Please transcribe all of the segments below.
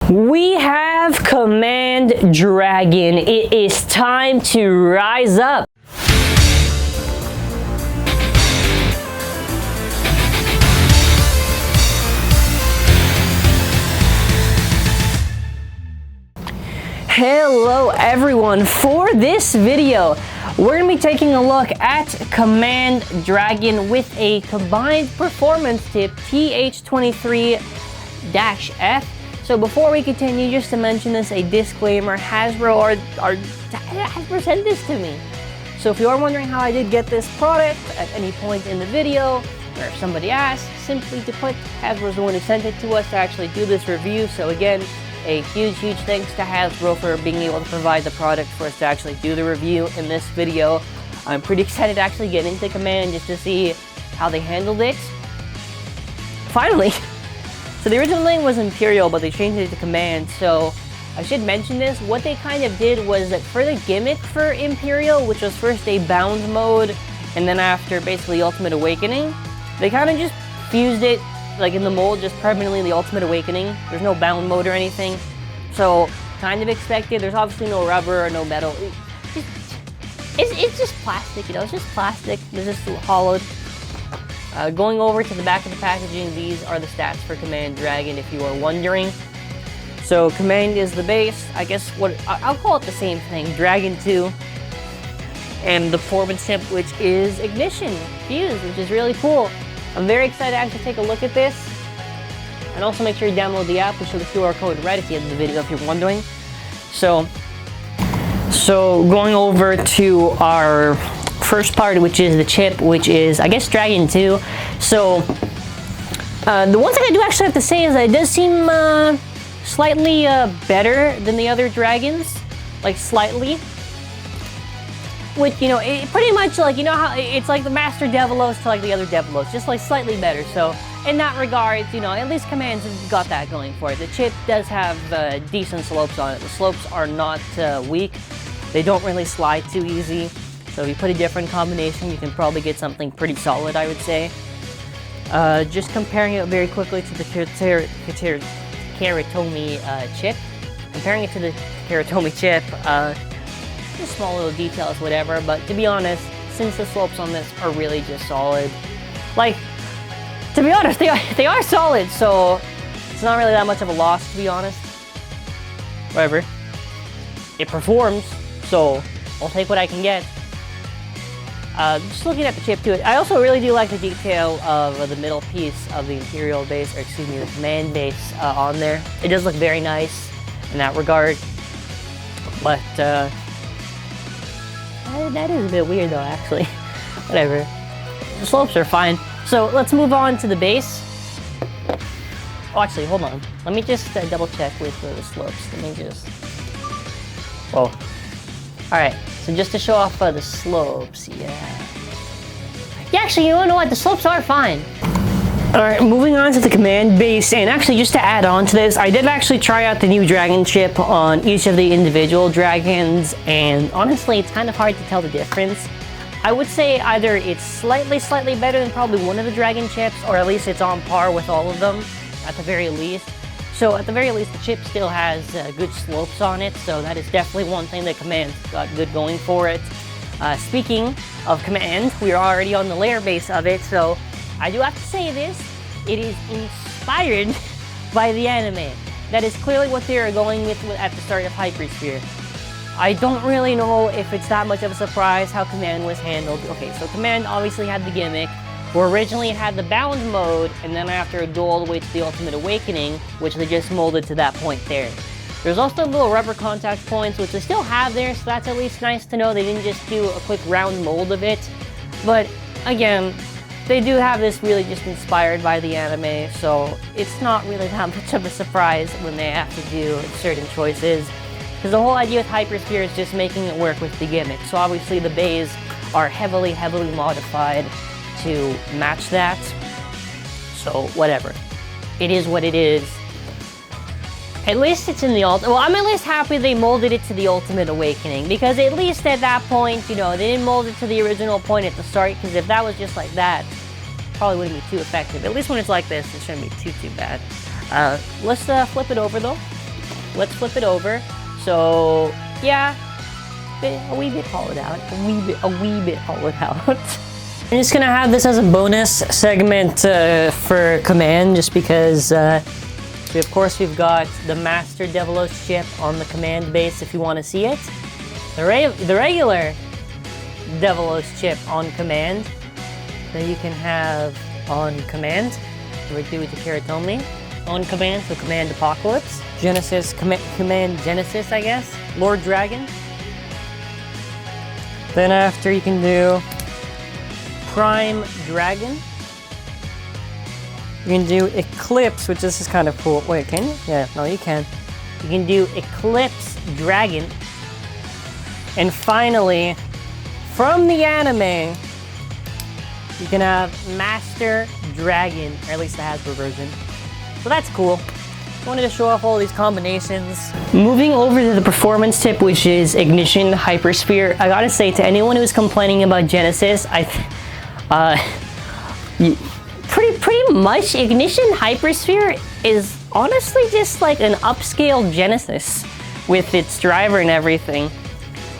We have Command Dragon. It is time to rise up. Hello everyone. For this video, we're going to be taking a look at Command Dragon with a combined performance tip TH23-F. So before we continue, just to mention this, a disclaimer, Hasbro sent this to me. So if you are wondering how I did get this product at any point in the video, or if somebody asked, simply to put, Hasbro's the one who sent it to us to actually do this review. So again, a huge thanks to Hasbro for being able to provide the product for us to actually do the review in this video. I'm pretty excited to actually get into Command just to see how they handled it. Finally! So the original name was Imperial, but they changed it to Command. So I should mention this. What they kind of did was that for the gimmick for Imperial, which was first a bound mode, and then after basically Ultimate Awakening, they kind of just fused it like in the mold, just permanently the Ultimate Awakening. There's no bound mode or anything. So kind of expected. There's obviously no rubber or no metal. It's just plastic, you know, it's just plastic. It's just hollowed. Going over to the back of the packaging, these are the stats for Command Dragon, if you are wondering. So Command is the base, I guess what I'll call it the same thing, Dragon 2. And the performance tip, which is Ignition Fuse, which is really cool. I'm very excited to actually take a look at this. And also make sure you download the app. We'll show the QR code right at the end of the video if you're wondering. So going over to our first part, which is the chip, which is, I guess, Dragon 2. So, the one thing I do actually have to say is that it does seem slightly better than the other dragons. Like, slightly. Which, you know, it pretty much, like, you know how it's like the Master Devilos to, like, the other Devilos. Just, like, slightly better. So, in that regard, you know, at least Command's got that going for it. The chip does have decent slopes on it. The slopes are not weak. They don't really slide too easy. So if you put a different combination, you can probably get something pretty solid, I would say. Just comparing it very quickly to the Karatomi chip. Comparing it to the Karatomi chip, just small little details, whatever. But to be honest, since the slopes on this are really just solid, like, to be honest, they are solid. So it's not really that much of a loss, to be honest. Whatever. It performs, so I'll take what I can get. Just looking at the chip too, I also really do like the detail of the middle piece of the Imperial base, or excuse me, the Command base on there. It does look very nice in that regard. But that is a bit weird though, actually. Whatever. The slopes are fine. So let's move on to the base. Oh, actually, hold on. Let me just double check with the slopes. Let me just... Whoa. Alright, so just to show off the slopes, yeah, actually, you know what? The slopes are fine. Alright, moving on to the Command base, and actually, just to add on to this, I did actually try out the new Dragon chip on each of the individual dragons, and honestly, it's kind of hard to tell the difference. I would say either it's slightly better than probably one of the Dragon chips, or at least it's on par with all of them, at the very least. So at the very least, the chip still has good slopes on it, so that is definitely one thing that Command's got good going for it. Speaking of Command, we are already on the layer base of it, so I do have to say this, it is inspired by the anime. That is clearly what they are going with at the start of Hypersphere. I don't really know if it's that much of a surprise how Command was handled. Okay, so Command obviously had the gimmick, where originally it had the bound mode, and then after it go all the way to the Ultimate Awakening, which they just molded to that point there. There's also little rubber contact points, which they still have there, so that's at least nice to know they didn't just do a quick round mold of it. But again, they do have this really just inspired by the anime, so it's not really that much of a surprise when they have to do certain choices. Because the whole idea with Hypersphere is just making it work with the gimmick. So obviously the bays are heavily modified to match that. So whatever. It is what it is. At least it's in the well, I'm at least happy they molded it to the Ultimate Awakening, because at least at that point, you know, they didn't mold it to the original point at the start, because if that was just like that, probably wouldn't be too effective. At least when it's like this, it shouldn't be too bad. Let's flip it over though. let's flip it over. So yeah, a wee bit hollowed out, a wee bit hollowed out. I'm just gonna have this as a bonus segment for command, just because of course we've got the Master Devilos chip on the command base if you want to see it. The regular Devilos chip on command that you can have on command. We do it to Kiritomi. On command, so command Apocalypse. Genesis, command Genesis, I guess. Lord Dragon. Then after you can do Prime Dragon. You can do Eclipse, which this is kind of cool. Wait, can you? Yeah, no, you can. You can do Eclipse Dragon. And finally, from the anime, you can have Master Dragon, or at least the Hasbro version. So that's cool. Wanted to show off all these combinations. Moving over to the performance tip, which is Ignition Hypersphere. I gotta say, to anyone who's complaining about Genesis, pretty much Ignition Hypersphere is honestly just like an upscaled Genesis with its driver and everything.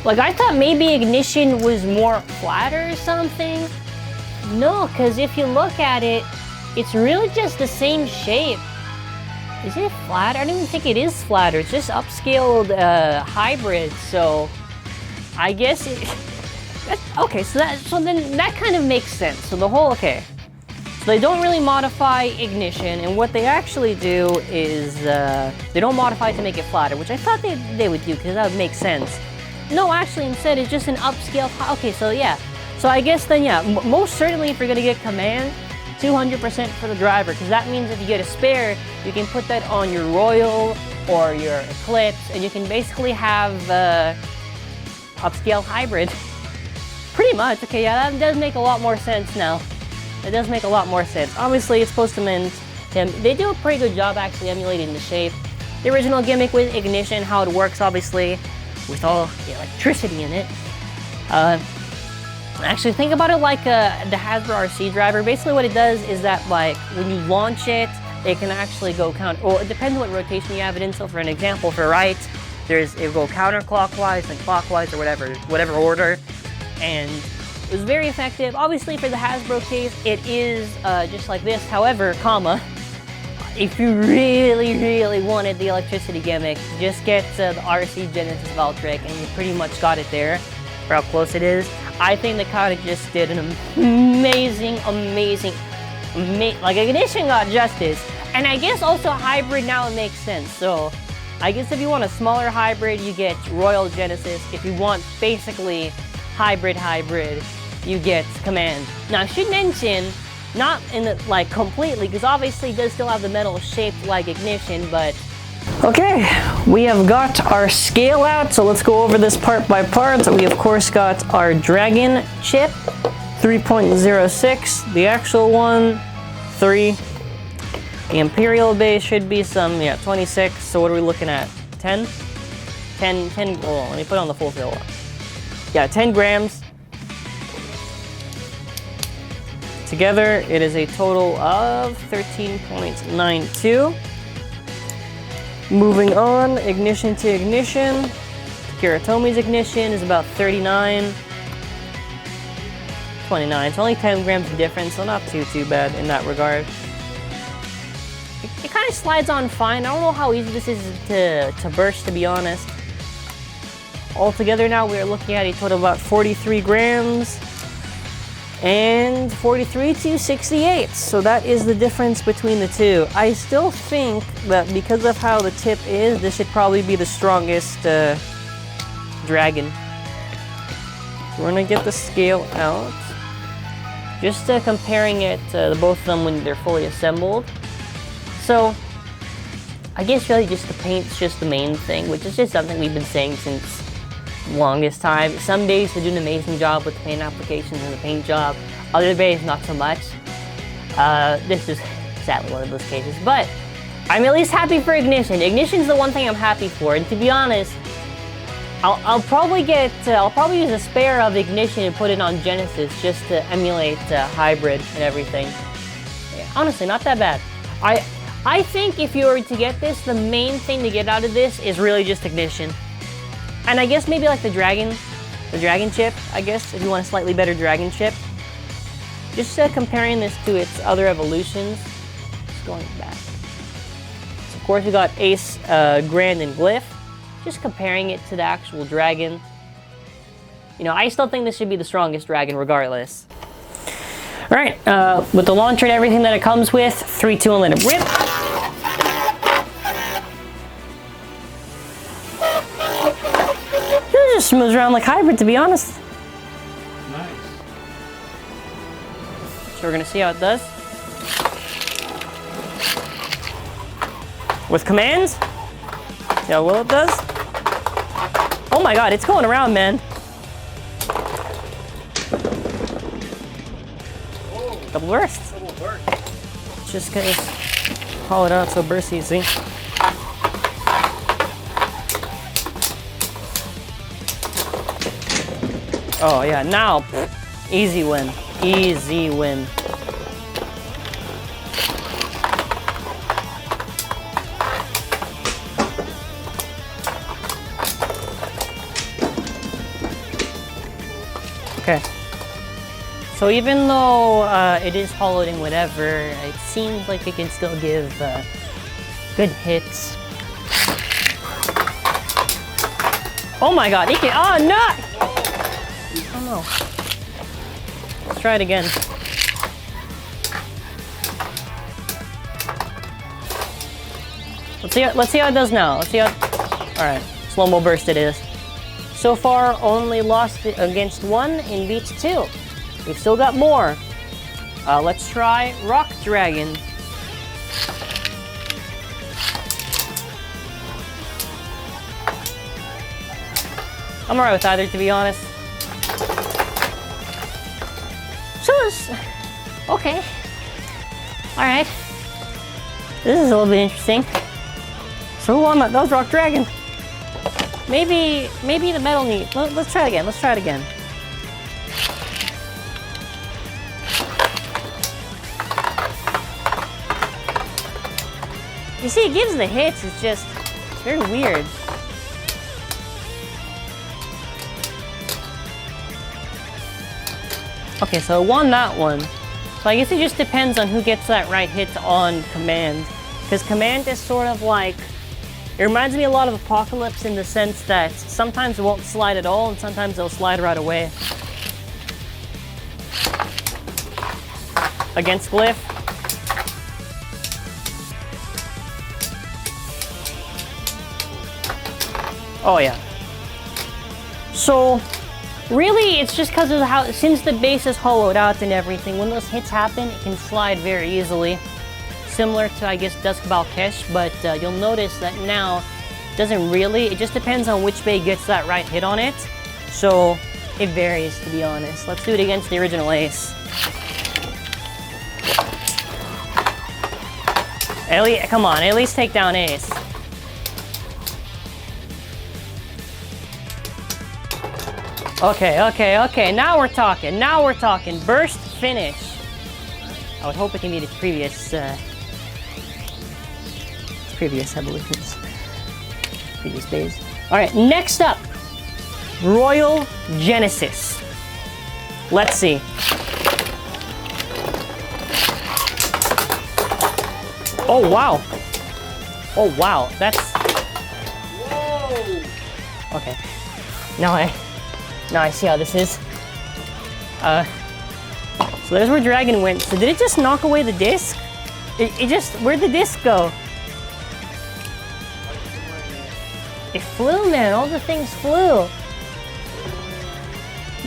Like, I thought maybe Ignition was more flatter or something. No, because if you look at it, it's really just the same shape. Is it flat? I don't even think it is flatter. It's just upscaled hybrid. So I guess okay. So then that kind of makes sense. So the whole So they don't really modify Ignition, and what they actually do is they don't modify it to make it flatter, which I thought they would do because that would make sense. No, actually, instead it's just an upscale. Okay, so yeah. So I guess then yeah, most certainly if you're gonna get command, 200% for the driver, because that means if you get a spare, you can put that on your Royal or your Eclipse, and you can basically have upscale hybrid. Pretty much. Okay, yeah, that does make a lot more sense now. It does make a lot more sense. Obviously, it's supposed to mint. They do a pretty good job actually emulating the shape. The original gimmick with Ignition, how it works, obviously, with all the electricity in it. Actually, think about it like the Hasbro RC driver. Basically, what it does is that, like, when you launch it, it can actually go Well, it depends what rotation you have it in. So, for an example, for right, it will go counterclockwise and clockwise or whatever order, and it was very effective. Obviously, for the Hasbro case, it is just like this. However, if you really wanted the electricity gimmick, just get the RC Genesis Valtryek, and you pretty much got it there for how close it is. I think they kind of just did an amazing, like Ignition got justice. And I guess also hybrid now it makes sense. So I guess if you want a smaller hybrid, you get Royal Genesis. If you want basically hybrid, you get command. Now I should mention, not in the, like completely, because obviously it does still have the metal shaped like Ignition, but okay, we have got our scale out, so let's go over this part by part. We of course got our Dragon chip, 3.06, the actual one, 3. The Imperial base should be some, 26, so what are we looking at, 10? 10, oh, let me put on the full fill. Yeah, 10 grams. Together, it is a total of 13.92. Moving on, Ignition to Ignition. Kiritomi's Ignition is about 39. 29. It's only 10 grams of difference, so not too bad in that regard. It kind of slides on fine. I don't know how easy this is to burst, to be honest. Altogether now, we are looking at a total of about 43 grams. And 43 to 68, so that is the difference between the two. I still think that because of how the tip is, this should probably be the strongest Dragon. So we're gonna get the scale out. Just comparing it to both of them when they're fully assembled. So, I guess really just the paint's just the main thing, which is just something we've been saying since longest time. Some days they do an amazing job with the paint applications and the paint job. Other days, not so much. This is sadly one of those cases, but I'm at least happy for Ignition. Ignition's the one thing I'm happy for, and to be honest, I'll probably use a spare of Ignition and put it on Genesis just to emulate hybrid and everything. Yeah, honestly, not that bad. I think if you were to get this, the main thing to get out of this is really just ignition. And I guess maybe like the dragon chip, I guess, if you want a slightly better dragon chip. Just comparing this to its other evolutions. Just going back. So of course we got Ace, Grand, and Glyph. Just comparing it to the actual dragon. You know, I still think this should be the strongest dragon regardless. Alright, with the launcher and everything that it comes with, 3, 2, and let it rip. It just moves around like hybrid, to be honest. Nice. So we're gonna see how it does. With commands. See how well it does. Oh my god, it's going around, man. Double burst. Double burst. Just gonna haul it out so burst easy. Oh yeah, now easy win. Easy win. Okay. So even though it is hollowed and whatever, it seems like it can still give good hits. Oh my god, he can, oh no! Oh no. Let's try it again. Let's see how it does now. Let's see how, alright, slow-mo burst it is. So far, only lost against 1 and beat 2. We've still got more. Let's try Rock Dragon. I'm alright with either, to be honest. So it's okay. Alright. This is a little bit interesting. So who won that? That was Rock Dragon. Maybe the metal need. Let's try it again. Let's try it again. You see, it gives the hits, it's just very weird. Okay, so it won that one. So I guess it just depends on who gets that right hit on command. Because command is sort of like, it reminds me a lot of Apocalypse in the sense that sometimes it won't slide at all and sometimes it'll slide right away. Against Glyph. Oh yeah. So, really it's just because of how, since the base is hollowed out and everything, when those hits happen, it can slide very easily. Similar to, I guess, Dusk Balkesh, but you'll notice that now it doesn't really, it just depends on which bay gets that right hit on it. So, it varies, to be honest. Let's do it against the original Ace. Come on, at least take down Ace. Okay, now we're talking. Burst finish. I would hope it can be the previous evolutions. Previous days. Alright, next up, Royal Genesis. Let's see. Oh wow. Oh wow, that's... Whoa! Okay. Now I see how this is. So there's where Dragon went. So did it just knock away the disc? It just, where'd the disc go? It flew, man. All the things flew.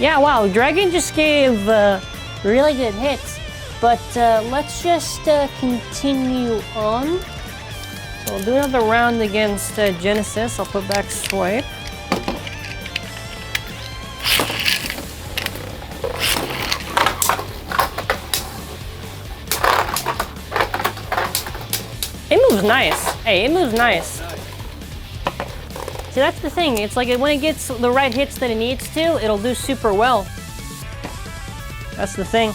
Yeah, wow. Dragon just gave really good hits. But let's just continue on. So we'll do another round against Genesis. I'll put back Swipe. It moves nice. Hey, it moves nice. See, that's the thing. It's like when it gets the right hits that it needs to, it'll do super well. That's the thing.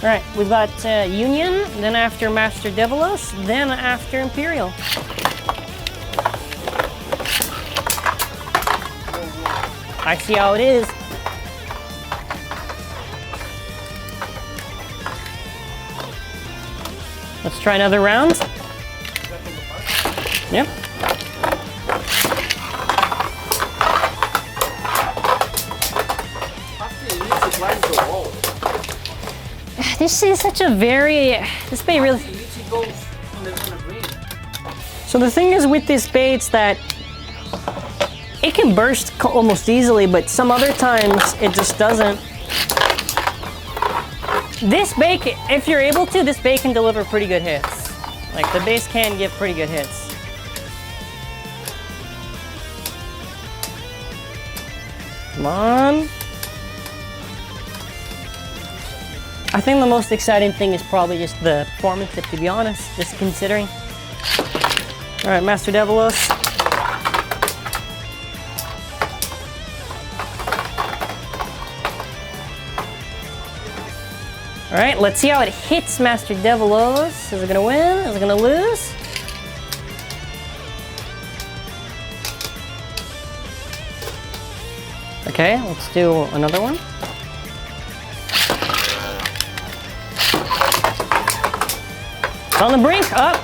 All right, we've got Union, then after Master Devilos, then after Imperial. I see how it is. Let's try another round. Yep. This is such a very, this bait really. So the thing is with this bait, it's that it can burst almost easily, but some other times it just doesn't. This bait, if you're able to, this bait can deliver pretty good hits. Like the base can give pretty good hits. Come on. I think the most exciting thing is probably just the performance tip, to be honest, just considering. All right, Master Devilos. All right, let's see how it hits Master Devilos. Is it gonna win? Is it gonna lose? Okay, let's do another one. It's on the brink, up.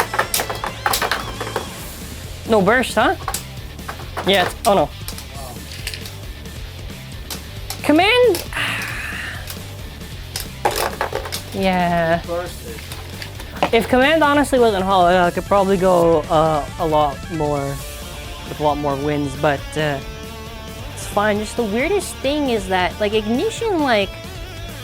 No burst, huh? Yeah, oh no. Command. Yeah. If command honestly wasn't hollow, I could probably go a lot more, with a lot more wins, but it's fine. Just the weirdest thing is that, like, ignition, like,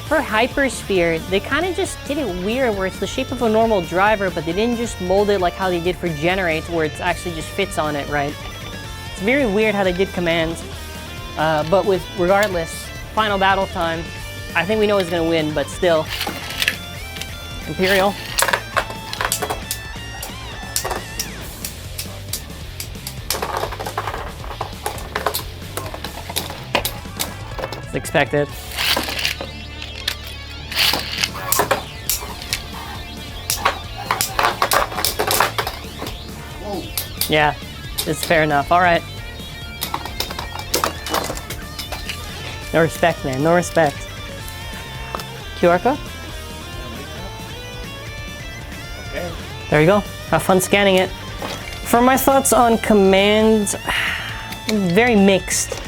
for Hypersphere, they kind of just did it weird where it's the shape of a normal driver, but they didn't just mold it like how they did for Generate, where it actually just fits on it, right? It's very weird how they did commands, but with, regardless, final battle time, I think we know who's gonna win, but still. Imperial. It's expected. Yeah, it's fair enough. All right. No respect, man. No respect. QR code? Okay. There you go. Have fun scanning it. For my thoughts on command, very mixed.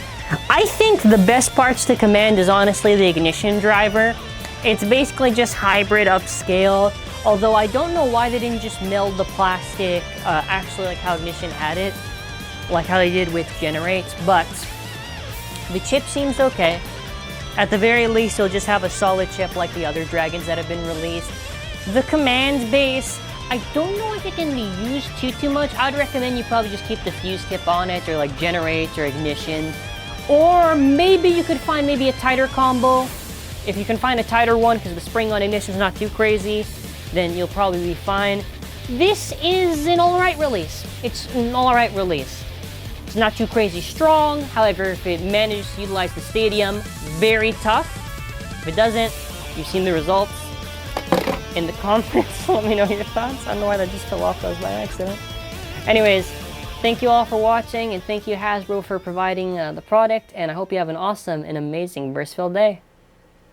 I think the best parts to command is honestly the ignition driver. It's basically just hybrid upscale. Although I don't know why they didn't just meld the plastic, actually like how Ignition had it, like how they did with Generates, but the chip seems okay. At the very least, you'll just have a solid chip like the other dragons that have been released. The command base, I don't know if it can be used too much. I'd recommend you probably just keep the fuse tip on it, or like Generate or Ignition. Or maybe you could find maybe a tighter combo. If you can find a tighter one, because the spring on Ignition is not too crazy, then you'll probably be fine. This is an alright release. It's an alright release. It's not too crazy strong. However, if it manages to utilize the stadium, very tough. If it doesn't, you've seen the results in the comments. Let me know your thoughts. I don't know why that just fell off. That was by accident. Anyways, thank you all for watching, and thank you Hasbro for providing the product, and I hope you have an awesome and amazing burst-filled day.